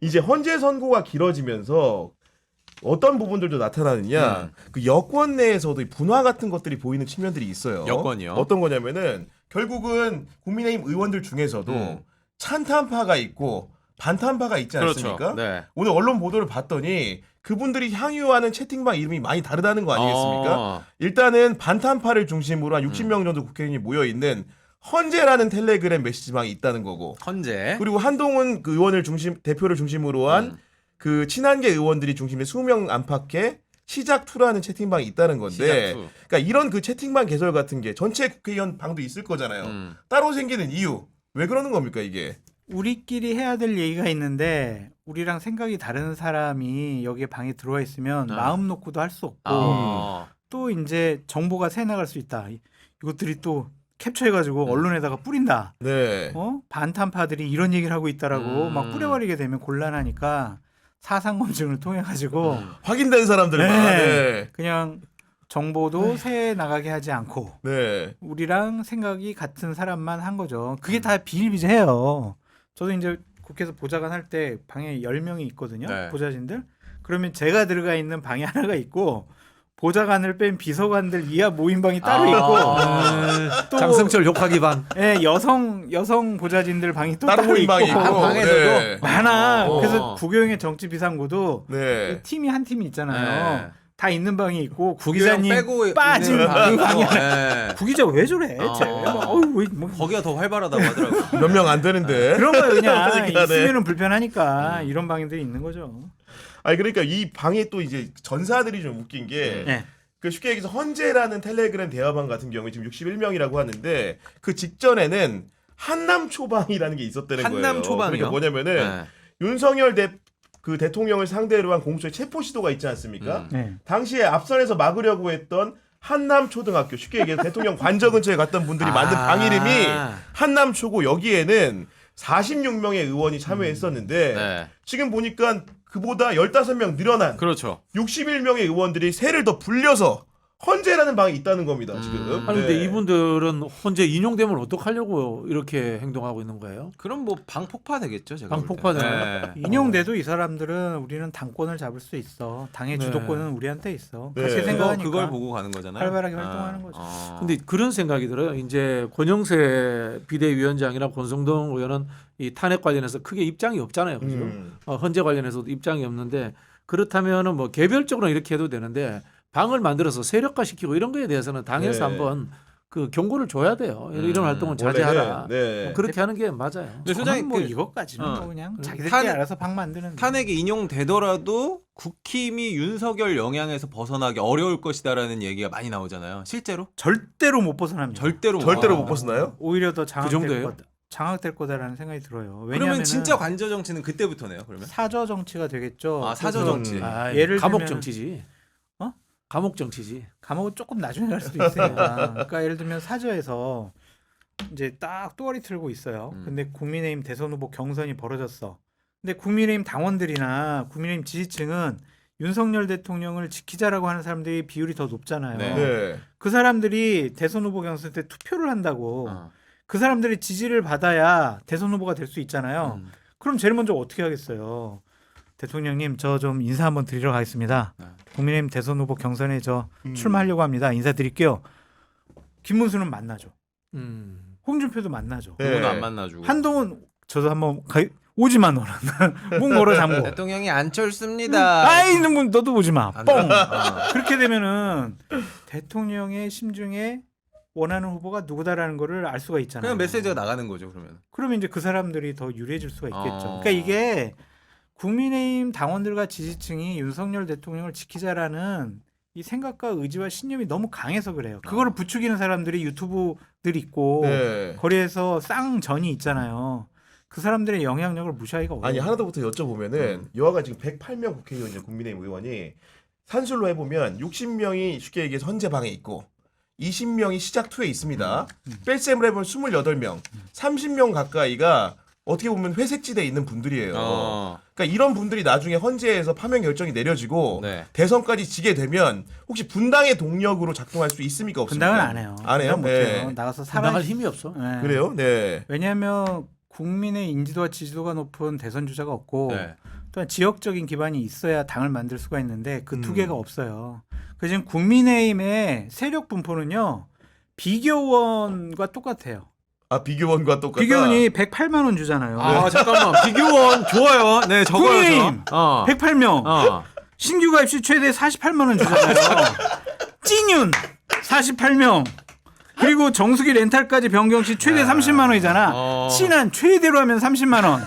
이제 헌재 선고가 길어지면서 어떤 부분들도 나타나느냐 그 여권 내에서도 이 분화 같은 것들이 보이는 측면들이 있어요. 여권이요? 어떤 거냐면은 결국은 국민의힘 의원들 중에서도 찬탄파가 있고 반탄파가 있지 않습니까? 그렇죠. 네. 오늘 언론 보도를 봤더니 그분들이 향유하는 채팅방 이름이 많이 다르다는 거 아니겠습니까? 일단은 반탄파를 중심으로 한 60명 정도 국회의원이 모여 있는 헌재라는 텔레그램 메시지방이 있다는 거고. 헌재. 그리고 한동훈 그 의원을 대표를 중심으로 한 그 친한계 의원들이 중심의 20명 안팎의 시작 투라는 채팅방이 있다는 건데, 시작 투. 그러니까 이런 그 채팅방 개설 같은 게 전체 국회의원 방도 있을 거잖아요. 따로 생기는 이유 왜 그러는 겁니까 이게? 우리끼리 해야 될 얘기가 있는데 우리랑 생각이 다른 사람이 여기에 방에 들어와 있으면 마음 놓고도 할 수 없고 또 이제 정보가 새 나갈 수 있다. 이것들이 또 캡처해가지고 언론에다가 뿌린다. 네. 반탄파들이 이런 얘기를 하고 있다라고 막 뿌려버리게 되면 곤란하니까 사상 검증을 통해 가지고 확인된 사람들만. 네. 그냥 정보도 새 나가게 하지 않고 네. 우리랑 생각이 같은 사람만 한 거죠. 그게 다 비일비재해요. 저도 이제 국회에서 보좌관 할 때 방에 10명이 있거든요. 네. 보좌진들. 그러면 제가 들어가 있는 방이 하나가 있고 보좌관을 뺀 비서관들 이하 모임방이 따로 있고 또 장성철 욕하기 방. 예, 여성 보좌진들 방이 또 따로 따로 모임 방이 있고 있고. 방에서도 네. 많아. 어. 그래서 국영의 정치 비상구도 네. 팀이 한 팀이 있잖아요. 네. 다 있는 방이 있고 구기자님 구기자님 빼고 빠진 있는 방이 방이 하나. 구기자 왜 저래? 쟤. 뭐 거기가 더 활발하다고 하더라고요. 몇 명 안 되는데. 그런 거예요. 그냥 그러니까, 네. 있으면은 불편하니까 이런 방들이 있는 거죠. 아니 그러니까 이 방에 또 이제 전사들이 좀 웃긴 게. 네. 그 쉽게 얘기해서 헌재라는 텔레그램 대화방 같은 경우에 지금 61명이라고 하는데 그 직전에는 한남초방이라는 게 있었다는 거예요. 한남초방이요? 그러니까 뭐냐면은 윤석열 그 대통령을 상대로 한 공소의 체포 시도가 있지 않습니까? 네. 당시에 앞선에서 막으려고 했던 한남초등학교, 쉽게 얘기해서 대통령 관저 근처에 갔던 분들이 만든 방 이름이 한남초고, 여기에는 46명의 의원이 참여했었는데 네. 지금 보니까 그보다 15명 늘어난 그렇죠. 61명의 의원들이 세를 더 불려서 헌재라는 방이 있다는 겁니다. 지금. 아니 네. 근데 이분들은 헌재 인용되면 어떡하려고 이렇게 행동하고 있는 거예요? 그럼 뭐 방폭파 되겠죠, 제가. 방폭파 볼 때. 되나요? 네. 인용돼도 이 사람들은 우리는 당권을 잡을 수 있어. 당의 네. 주도권은 우리한테 있어. 네. 그렇게 생각하니까 그걸 보고 가는 거잖아요. 활발하게 활동하는 거죠. 근데 그런 생각이 들어요. 이제 권영세 비대위원장이나 권성동 의원은 이 탄핵 관련해서 크게 입장이 없잖아요. 그죠? 헌재 관련해서도 입장이 없는데, 그렇다면은 뭐 개별적으로 이렇게 해도 되는데 방을 만들어서 세력화시키고 이런 거에 대해서는 당에서 네. 한번 그 경고를 줘야 돼요. 이런 활동은 자제하라. 네. 뭐 그렇게 하는 게 맞아요. 근데 소장님 뭐 그 이것까지는 뭐 그냥 자기들끼리 탄- 알아서 방 만드는 탄핵이 인용되더라도 국힘이 윤석열 영향에서 벗어나기 어려울 것이다라는 얘기가 많이 나오잖아요. 실제로? 절대로 못 벗어납니다. 절대로 절대로 못 벗나요? 오히려 더 정도예요? 장악될 거다라는 생각이 들어요. 그러면 왜냐하면 진짜 관저 정치는 그때부터네요. 그러면. 사저 정치가 되겠죠. 아, 사저 그래서 정치. 아, 예를 감옥 들면- 정치지. 어? 감옥 정치지. 감옥은 조금 나중에 갈 수도 있으니까. 그러니까 예를 들면 사저에서 이제 딱 또아리 틀고 있어요. 근데 국민의힘 대선 후보 경선이 벌어졌어. 근데 국민의힘 당원들이나 국민의힘 지지층은 윤석열 대통령을 지키자라고 하는 사람들이 비율이 더 높잖아요. 네. 네. 그 사람들이 대선 후보 경선 때 투표를 한다고. 어. 그 사람들이 지지를 받아야 대선 후보가 될 수 있잖아요. 그럼 제일 먼저 어떻게 하겠어요? 대통령님, 저 좀 인사 한번 드리러 가겠습니다. 국민의힘 대선 후보 경선에 저 출마하려고 합니다. 인사드릴게요. 김문수는 만나죠. 홍준표도 만나죠. 네. 누구도 안 만나주고. 한동훈 저도 한번 오지 마 너는. 문 걸어 잠고. 대통령이 안철수입니다. 아이 놈 너도 오지 마. 안 뻥. 돼. 그렇게 되면은 대통령의 심중에 원하는 후보가 누구다라는 거를 알 수가 있잖아요. 그냥 메시지가 나가는 거죠, 그러면. 그러면 이제 그 사람들이 더 유리해질 수가 있겠죠. 어. 그러니까 이게 국민의힘 당원들과 지지층이 윤석열 대통령을 지키자라는 이 생각과 의지와 신념이 너무 강해서 그래요. 그거를 부추기는 사람들이 유튜브들 있고 네. 거리에서 쌍전이 있잖아요. 그 사람들의 영향력을 무시하기가 어려워요. 아니 하나부터 여쭤보면은 여하가 지금 108명 국회의원이죠. 국민의힘 의원이 산술로 해보면 60명이 쉽게 얘기해서 헌재 방에 있고 20명이 시작 투에 있습니다. 뺄셈을 해보면 28명, 30명 가까이가 어떻게 보면 회색지대에 있는 분들이에요. 그러니까 이런 분들이 나중에 헌재에서 파면 결정이 내려지고 네. 대선까지 지게 되면 혹시 분당의 동력으로 작동할 수 있습니까? 없습니까? 분당은 안 해요. 안 해요? 분당 못해요. 네. 나가서 나갈 살아. 힘이 없어. 네. 그래요? 네. 왜냐하면 국민의 인지도와 지지도가 높은 대선 주자가 없고 네. 또한 지역적인 기반이 있어야 당을 만들 수가 있는데 그 두 개가 없어요. 그래서 지금 국민의힘의 세력 분포는요. 비교원과 똑같아요. 아 비교원과 똑같다. 비교원이 108만 원 주잖아요. 아 잠깐만 비교원 좋아요. 네 적어요. 국민의힘 108명. 어. 신규 가입시 최대 48만 원 주잖아요. 찐윤 48명. 그리고 정수기 렌탈까지 변경 시 최대 30만 원이잖아. 친한 최대로 하면 30만 원.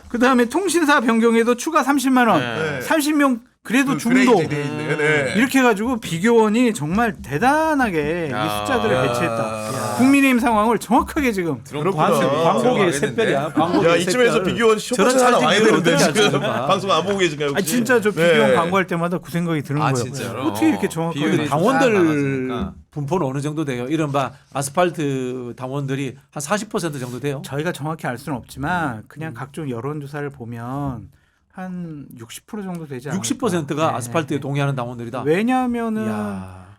그다음에 통신사 변경에도 추가 30만 원. 네. 30명 그래도 그 중도. 그레이드 돼 있네. 네. 이렇게 해가지고 비교원이 정말 대단하게 야. 이 숫자들을 야. 배치했다. 국민의힘 상황을 정확하게 지금 그렇구나. 광복의 샛별이야. 광복의 야 이쯤에서 샛별. 비교원 저런 쇼츠 하나 와야 찰진 되는데 비교를 지금 어떻게 하지? 방송 안 보고 계신가요? 아 혹시? 진짜 저 네. 비교원 광고할 때마다 그 생각이 드는 아 거예요. 진짜로. 어떻게 이렇게 정확하게 비율이 맞춰? 딱 당원들 나가니까. 분포는 어느 정도 돼요? 이른바 아스팔트 당원들이 한 40% 정도 돼요? 저희가 정확히 알 수는 없지만 그냥 각종 여론조사를 보면 한 60% 정도 되지 않을까. 60%가 네. 아스팔트에 동의하는 당원들이다. 왜냐하면은 이야.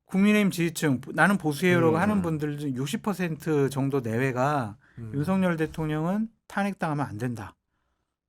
국민의힘 지지층 나는 보수예요라고 음. 하는 분들 중 60% 정도 내외가 윤석열 대통령은 탄핵당하면 안 된다.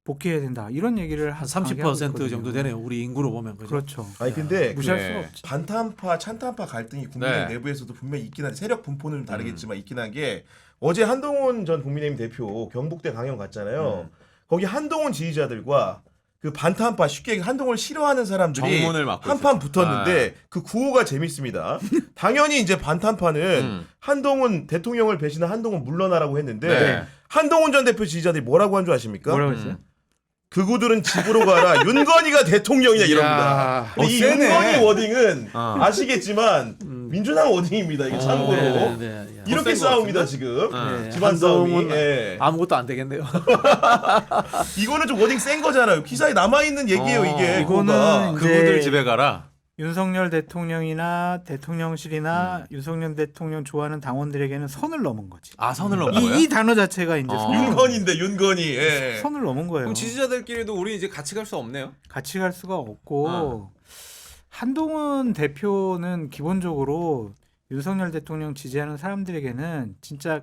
복귀해야 된다. 이런 얘기를 한 강하게 하고 30% 정도 있거든요. 되네요. 우리 인구로 보면 그죠? 그렇죠. 아니 근데 무시할 네. 수가 없지. 반탄파 찬탄파 갈등이 국민의힘 네. 내부에서도 분명히 있긴 한데 세력 분포는 좀 다르겠지만 있긴 한 게 어제 한동훈 전 국민의힘 대표 경북대 강연 갔잖아요. 거기 한동훈 지지자들과 그 반탄파 쉽게 얘기해 한동훈을 싫어하는 사람들이 정문을 막고 한판 있었죠. 붙었는데 그 구호가 재밌습니다. 당연히 이제 반탄파는 한동훈 대통령을 배신한 한동훈 물러나라고 했는데 네. 한동훈 전 대표 지지자들이 뭐라고 한 줄 아십니까? 뭐라고 했어요? 그구들은 집으로 가라. 윤건이가 대통령이냐 이럽니다. 이야. 근데 이 세네. 윤건이 워딩은 어. 아시겠지만 민주당 워딩입니다. 이게 참고로 네, 네, 네. 이렇게 센거 싸웁니다 같은데? 지금 네. 집안 싸움이. 한동훈 예. 아무것도 안 되겠네요. 이거는 좀 워딩 센 거잖아요. 기사에 남아 있는 얘기예요 이게. 이거는 그거가. 이제 그분들 집에 가라. 윤석열 대통령이나 대통령실이나 윤석열 대통령 좋아하는 당원들에게는 선을 넘은 거지. 아 선을 넘은 거예요? 이 단어 자체가 이제 선을 넘은 윤건인데 윤건이. 예. 선을 넘은 거예요. 그럼 지지자들끼리도 우리 이제 같이 갈 수 없네요. 같이 갈 수가 없고 어. 한동훈 대표는 기본적으로 윤석열 대통령 지지하는 사람들에게는 진짜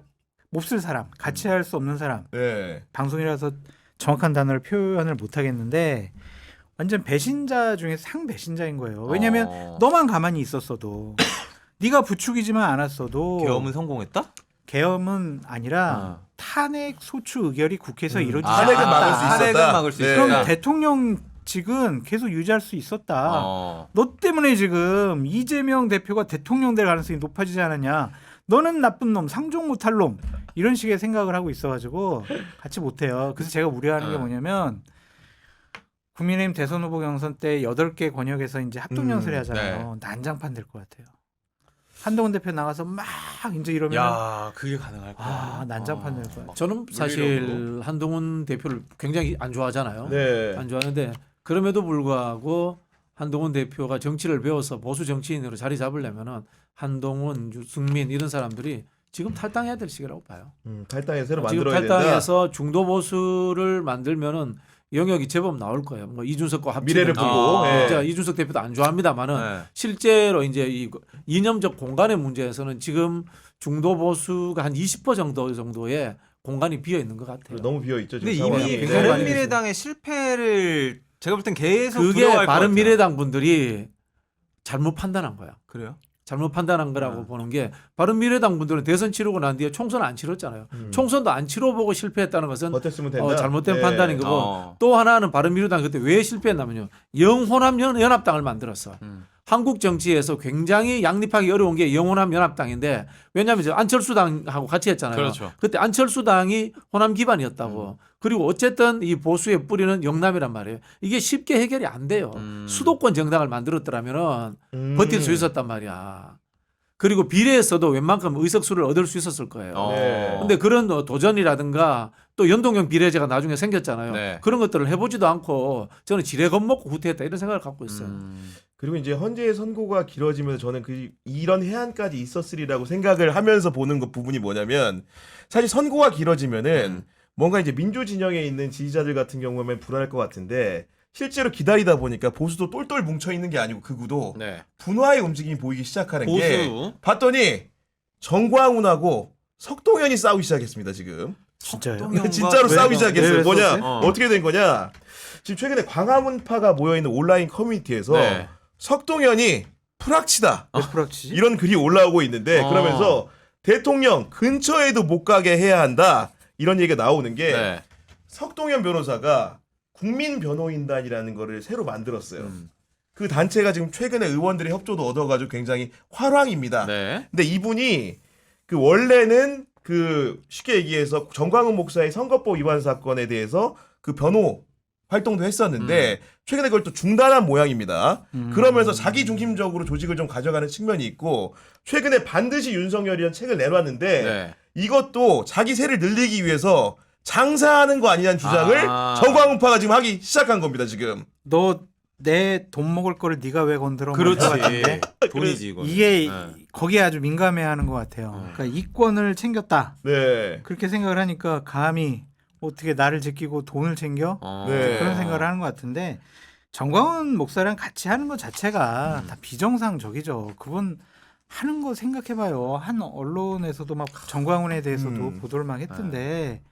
몹쓸 사람, 같이 할 수 없는 사람. 네. 방송이라서 정확한 단어를 표현을 못 하겠는데 완전 배신자 중에 상배신자인 거예요. 왜냐하면 너만 가만히 있었어도 네가 부추기지만 않았어도 계엄은 성공했다? 계엄은 아니라 탄핵 소추 의결이 국회에서 이루어지지 탄핵은 않았다. 막을 수 있었다. 탄핵은 막을 수 네. 있었다. 그럼 대통령직은 계속 유지할 수 있었다. 너 때문에 지금 이재명 대표가 대통령 될 가능성이 높아지지 않았냐. 너는 나쁜 놈, 상종 못할 놈 이런 식의 생각을 하고 있어가지고 같이 못해요. 그래서 제가 우려하는 게 뭐냐면 국민의힘 대선 후보 경선 때 8개 권역에서 이제 합동연설을 하잖아요. 난장판 될 것 같아요. 한동훈 대표 나가서 막 이제 이러면 야 그게 가능할까? 아 난장판 될 것 같아요. 저는 사실 한동훈 대표를 굉장히 안 좋아하잖아요. 네. 안 좋아하는데 그럼에도 불구하고 한동훈 대표가 정치를 배워서 보수 정치인으로 자리 잡으려면은 한동훈, 유승민 이런 사람들이 지금 탈당해야 될 시기라고 봐요. 탈당해서 새로 지금 만들어야 된다. 탈당해서 중도 보수를 만들면은 영역이 제법 나올 거예요. 뭐 이준석과 합치는 미래를 보고. 예. 진짜 이준석 대표도 안 좋아합니다만은 네. 실제로 이제 이 이념적 공간의 문제에서는 지금 중도 보수가 한 20% 정도의 공간이 비어 있는 것 같아요. 너무 비어 있죠 지금 근데 상황이. 이미 굉장히 많이 바른미래당의 실패를 제가 볼 땐 계속 그게 두려워할 것 바른 같아요. 미래당 분들이 잘못 판단한 거야. 그래요? 잘못 판단한 거라고 보는 게 바른 미래당 분들은 대선 치르고 난 뒤에 총선 안 치렀잖아요. 총선도 안 치러보고 실패했다는 것은 버텼으면 된다. 잘못된 네. 판단인 거고 어. 또 하나는 바른 미래당 그때 왜 실패했냐면요. 영호남 연합당을 만들었어. 한국 정치에서 굉장히 양립하기 어려운 게 영호남 연합당인데 왜냐하면 이제 안철수당하고 같이 했잖아요. 그렇죠. 그때 안철수당이 호남 기반이었다고. 그리고 어쨌든 이 보수의 뿌리는 영남이란 말이에요. 이게 쉽게 해결이 안 돼요. 수도권 정당을 만들었더라면은 버틸 수 있었단 말이야. 그리고 비례에서도 웬만큼 의석수를 얻을 수 있었을 거예요. 네. 근데 그런 도전이라든가 또 연동형 비례제가 나중에 생겼잖아요. 네. 그런 것들을 해보지도 않고 저는 지레 겁먹고 후퇴했다 이런 생각을 갖고 있어요. 그리고 이제 헌재의 선고가 길어지면서 저는 이런 해안까지 있었으리라고 생각을 하면서 보는 그 부분이 뭐냐면 사실 선고가 길어지면은 뭔가 이제 민주 진영에 있는 지지자들 같은 경우면 불안할 것 같은데 실제로 기다리다 보니까 보수도 똘똘 뭉쳐 있는 게 아니고 극우도 네. 분화의 움직임이 보이기 시작하는 게 보수. 봤더니 정광훈하고 석동현이 싸우기 시작했습니다 지금. 진짜요? 석동현과 진짜로 왜- 싸우기 시작했어요. 왜 뭐냐? 싸웠어요? 어떻게 된 거냐? 지금 최근에 광화문파가 모여있는 온라인 커뮤니티에서 네. 석동현이 프락치다 왜 프락치지? 이런 글이 올라오고 있는데 어. 그러면서 대통령 근처에도 못 가게 해야 한다 이런 얘기가 나오는 게 네. 석동현 변호사가 국민변호인단이라는 거를 새로 만들었어요. 음. 그 단체가 지금 최근에 의원들의 협조도 얻어가지고 굉장히 활황입니다. 네. 근데 이분이 그 원래는 그 쉽게 얘기해서 정광훈 목사의 선거법 위반 사건에 대해서 그 변호 활동도 했었는데 최근에 그걸 또 중단한 모양입니다. 그러면서 자기 중심적으로 조직을 좀 가져가는 측면이 있고 최근에 반드시 윤석열이라는 책을 내놨는데 네. 이것도 자기 세를 늘리기 위해서 장사하는 거 아니냐는 주장을 정광훈파가 지금 하기 시작한 겁니다. 지금. 너 내 돈 먹을 거를 네가 왜 건드려? 뭐 그렇지. 이거 같은데? 돈이지 이거. 이게 네. 거기에 아주 민감해하는 것 같아요. 그러니까 이권을 챙겼다 네. 그렇게 생각을 하니까 감히 어떻게 나를 지키고 돈을 챙겨? 네. 그런 생각을 하는 것 같은데 정광훈 목사랑 같이 하는 것 자체가 다 비정상적이죠. 그건 하는 거 생각해봐요. 한 언론에서도 막 정광훈에 대해서도 보도를 막 했던데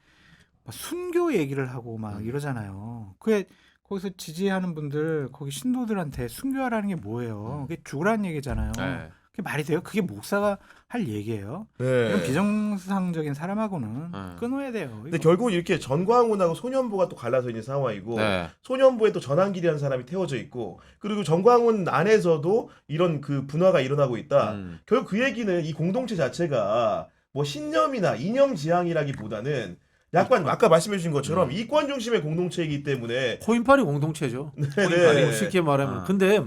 막 순교 얘기를 하고 막 이러잖아요. 그게 거기서 지지하는 분들 거기 신도들한테 순교하라는 게 뭐예요? 그게 죽으라는 얘기잖아요. 네. 그게 말이 돼요? 그게 목사가 할 얘기예요? 네. 이런 비정상적인 사람하고는 네. 끊어야 돼요. 근데 이거. 결국은 이렇게 전광훈하고 소년부가 또 갈라서 있는 상황이고 네. 소년부에 또 전한길이라는 사람이 태워져 있고 그리고 정광훈 안에서도 이런 그 분화가 일어나고 있다. 결국 그 얘기는 이 공동체 자체가 뭐 신념이나 이념 지향이라기보다는 약간 아까 말씀해 주신 것처럼 이권 중심의 공동체이기 때문에 코인팔이 공동체죠. 네. 뭐 쉽게 말하면. 근데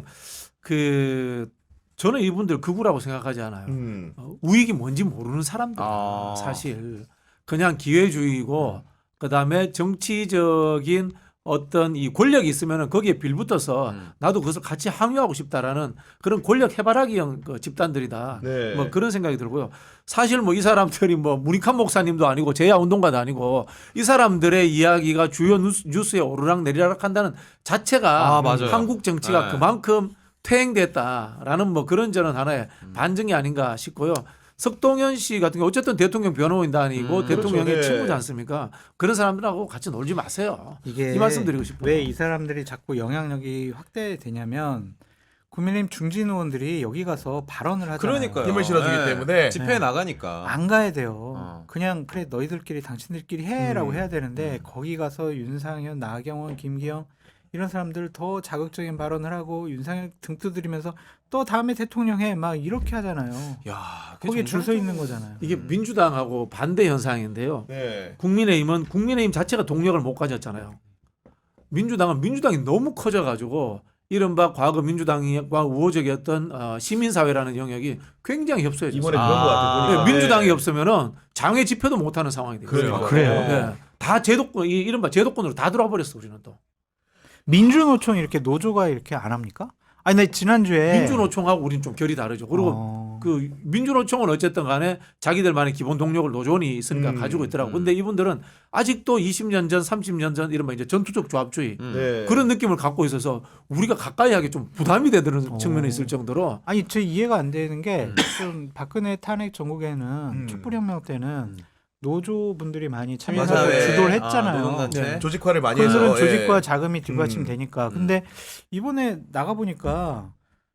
그 저는 이분들 극우라고 생각하지 않아요. 우익이 뭔지 모르는 사람들 사실 그냥 기회주의고 그다음에 정치적인 어떤 이 권력이 있으면 거기에 빌붙어서 나도 그것을 같이 항유하고 싶다라는 그런 권력 해바라기형 그 집단들이다. 네. 뭐 그런 생각이 들고요. 사실 뭐 이 사람들이 뭐 문익환 목사님도 아니고 제야 운동가도 아니고 이 사람들의 이야기가 주요 뉴스에 오르락 내리락 한다는 자체가 맞아요. 한국 정치가 네. 그만큼 퇴행됐다라는 뭐 그런 저는 하나의 반증이 아닌가 싶고요. 석동현 씨 같은 경우 어쨌든 대통령 변호인단이고 대통령의 그렇죠. 네. 친구지 않습니까? 그런 사람들하고 같이 놀지 마세요. 이게 이 말씀 드리고 싶어요. 왜 이 사람들이 자꾸 영향력이 확대되냐면 국민의힘 중진 의원들이 여기 가서 발언을 하잖아요. 그러니까요. 힘을 실어주기 네. 때문에. 집회에 네. 나가니까. 안 가야 돼요. 어. 그냥 그래 너희들끼리 당신들끼리 해라고 해야 되는데 거기 가서 윤상현, 나경원, 김기영 이런 사람들 더 자극적인 발언을 하고 윤상현 등 두드리면서 또 다음에 대통령 해 막 이렇게 하잖아요. 야, 거기에 줄 서 있는 거잖아요. 이게 민주당하고 반대 현상인데요. 네. 국민의힘 자체가 동력을 못 가졌잖아요. 민주당은 민주당이 너무 커져가지고 이른바 과거 민주당과 우호적이었던 시민사회라는 영역이 굉장히 협소해졌어요. 이번에 그런 것 같아요. 보니까. 네, 민주당이 네. 없으면은 장외 집회도 못하는 상황이 되거든요. 그래요. 그래요? 네. 다 제도권, 이른바 제도권으로 다 들어와 버렸어 우리는 또. 민주노총 이렇게 노조가 이렇게 안 합니까? 아니 나 지난주에 민주노총하고 우리는 좀 결이 다르죠. 그리고 그 민주노총은 어쨌든 간에 자기들만의 기본 동력을 노조원이 있으니까 가지고 있더라고. 근데 이분들은 아직도 20년 전, 30년 전 이른바 이제 전투적 조합주의 네. 그런 느낌을 갖고 있어서 우리가 가까이 하기 좀 부담이 되는 측면이 있을 정도로 아니 저 이해가 안 되는 게 좀 박근혜 탄핵 전국에는 촛불혁명 때는 노조분들이 많이 참여해서 시민사회, 주도를 했잖아요. 노동단체. 네. 조직화를 많이 그들은 해서 조직과 예. 자금이 뒷받침되니까. 근데 이번에 나가 보니까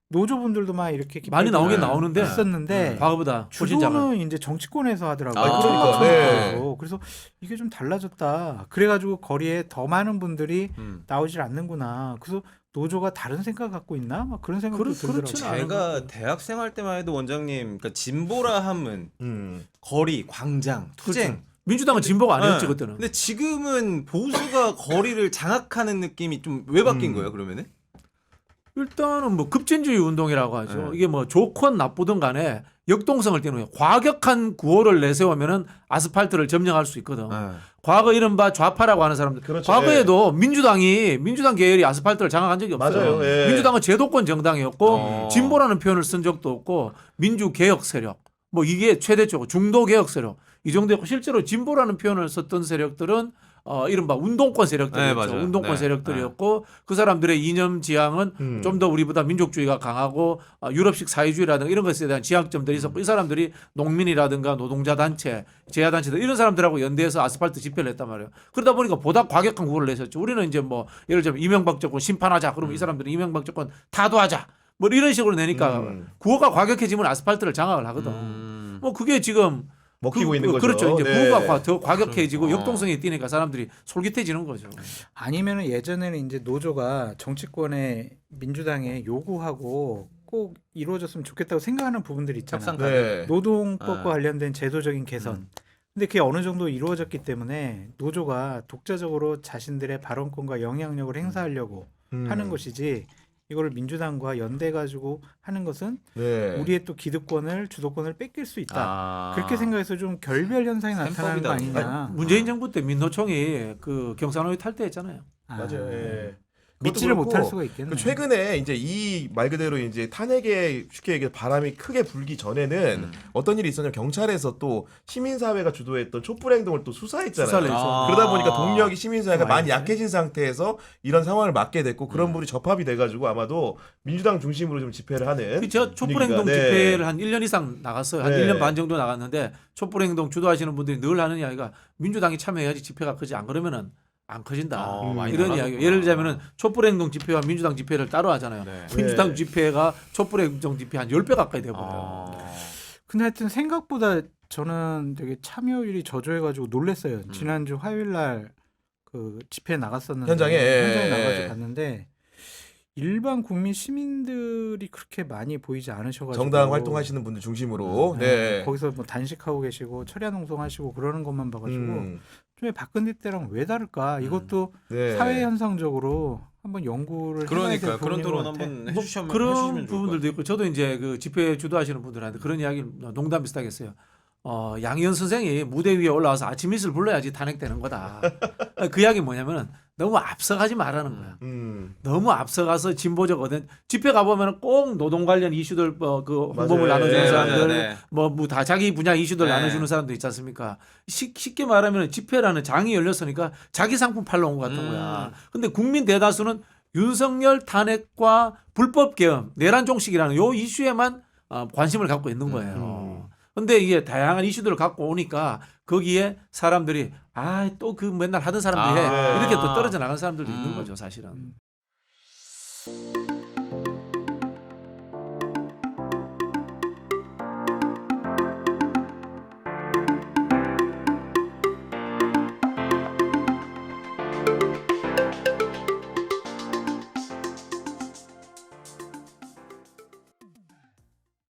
노조분들도 막 이렇게 많이 나오긴 네. 나오는데 있었는데 과거보다 훨씬 작은. 주도는 이제 정치권에서 하더라고요. 아, 그러니까, 네. 그래서 이게 좀 달라졌다. 그래가지고 거리에 더 많은 분들이 나오질 않는구나. 그래서 노조가 다른 생각 갖고 있나? 막 그런 생각도 들더라고요. 그렇지는 않아요. 제가 대학생 할 때만 해도 원장님, 그러니까 진보라 하면 음. 거리, 광장, 투쟁. 민주당은 진보가 아니었지 네. 그때는. 근데 지금은 보수가 거리를 장악하는 느낌이 좀 왜 바뀐 거예요? 그러면은? 일단은 뭐 급진주의 운동이라고 하죠. 네. 이게 뭐 좋건 나쁘든 간에 역동성을 띠는 거예요. 과격한 구호를 내세우면은 아스팔트를 점령할 수 있거든. 네. 과거 이른바 좌파라고 하는 사람들. 그렇죠. 과거에도 민주당 계열이 아스팔트를 장악한 적이 없어요. 맞아요. 예. 민주당은 제도권 정당이었고 어. 진보라는 표현을 쓴 적도 없고 민주개혁 세력. 뭐 이게 최대적으로 중도개혁 세력. 이 정도였고 실제로 진보라는 표현을 썼던 세력들은 이른바 운동권 세력들이었죠. 네, 맞아요. 운동권 네. 세력들이었고 그 사람들의 이념 지향은 좀 더 우리보다 민족주의가 강하고 유럽식 사회주의라든가 이런 것에 대한 지향점들이 있었고 이 사람들이 농민이라든가 노동자 단체, 재야 단체들 이런 사람들하고 연대해서 아스팔트 집회를 했단 말이에요. 그러다 보니까 보다 과격한 구호를 냈었죠. 우리는 이제 뭐 예를 들면 이명박 정권 심판하자. 그러면 이 사람들은 이명박 정권 타도하자. 뭐 이런 식으로 내니까 구호가 과격해지면 아스팔트를 장악을 하거든. 뭐 그게 지금 먹히고 있는 거죠. 그렇죠. 이제 네. 구호가 더 과격해지고 역동성이 뛰니까 사람들이 솔깃해지는 거죠. 아니면은 예전에는 이제 노조가 정치권에 민주당에 요구하고 꼭 이루어졌으면 좋겠다고 생각하는 부분들이 있잖아요. 협상 네. 노동법과 관련된 제도적인 개선. 근데 그게 어느 정도 이루어졌기 때문에 노조가 독자적으로 자신들의 발언권과 영향력을 행사하려고 하는 것이지 이거를 민주당과 연대 가지고 하는 것은 네. 우리의 또 기득권을 주도권을 뺏길 수 있다. 아. 그렇게 생각해서 좀 결별 현상이 나타나는 거 셈법이다. 아니냐. 문재인 정부 때 민노총이 그 경산호위 탈퇴했잖아요. 맞아요. 예. 믿지를 그것도 못할 그렇고 수가 있겠네. 그 최근에 이제 이 말 그대로 이제 탄핵에 쉽게 얘기해서 바람이 크게 불기 전에는 어떤 일이 있었냐면 경찰에서 또 시민사회가 주도했던 촛불 행동을 또 수사했잖아요. 수사를 했죠. 그러다 보니까 동력이 시민사회가 많이 알겠네. 약해진 상태에서 이런 상황을 맞게 됐고 그런 분이 접합이 돼가지고 아마도 민주당 중심으로 좀 집회를 하는 저 촛불행동 분위기가, 네. 집회를 한 1년 이상 나갔어요. 한 네. 1년 반 정도 나갔는데 촛불행동 주도하시는 분들이 늘 하는 이야기가 민주당이 참여해야지 집회가 크지 안 그러면은 안 커진다. 많이 이런 나가는구나. 이야기. 예를 들자면은 촛불행동 집회와 민주당 집회를 따로 하잖아요. 네. 민주당 네. 집회가 촛불행동 집회 한 10배 가까이 돼버려요. 근데 하여튼 생각보다 저는 되게 참여율이 저조해가지고 놀랐어요. 지난주 화요일 날 그 집회 나갔었는데 현장에, 예. 현장에 나가서 봤는데 일반 국민 시민들이 그렇게 많이 보이지 않으셔가지고 정당 활동하시는 분들 중심으로 네. 거기서 뭐 단식하고 계시고 철야 농성하시고 그러는 것만 봐가지고 좀 왜 박근혜 때랑 왜 다를까? 이것도 네. 사회 현상적으로 한번 연구를 해봐야 그러니까 될 그런 부분인 토론 것 같아. 한번 뭐 해주시면 그런 좋을 것 부분들도 있고 저도 이제 그 집회 주도하시는 분들한테 그런 이야기를 농담 비슷하게 했어요. 양희연 선생이 무대 위에 올라와서 아침 미스를 불러야지 탄핵되는 거다. 그 이야기 뭐냐면은 너무 앞서가지 말라는 거야. 너무 앞서가서 진보적거든. 집회 가보면 꼭 노동 관련 이슈들 그 홍보물 맞아요. 나눠주는 네, 사람들 네. 뭐 다 자기 분야 이슈들 네. 나눠주는 사람들 있지 않습니까? 쉽게 말하면 집회라는 장이 열렸으니까 자기 상품 팔러 온 것 같은 거야. 근데 국민 대다수는 윤석열 탄핵과 불법 계엄, 내란 종식이라는 요 이슈에만 관심을 갖고 있는 거예요. 근데 이게 다양한 이슈들을 갖고 오니까 거기에 사람들이 또 그 맨날 하던 사람들이 해. 이렇게 또 떨어져 나간 사람들도 있는 거죠, 사실은.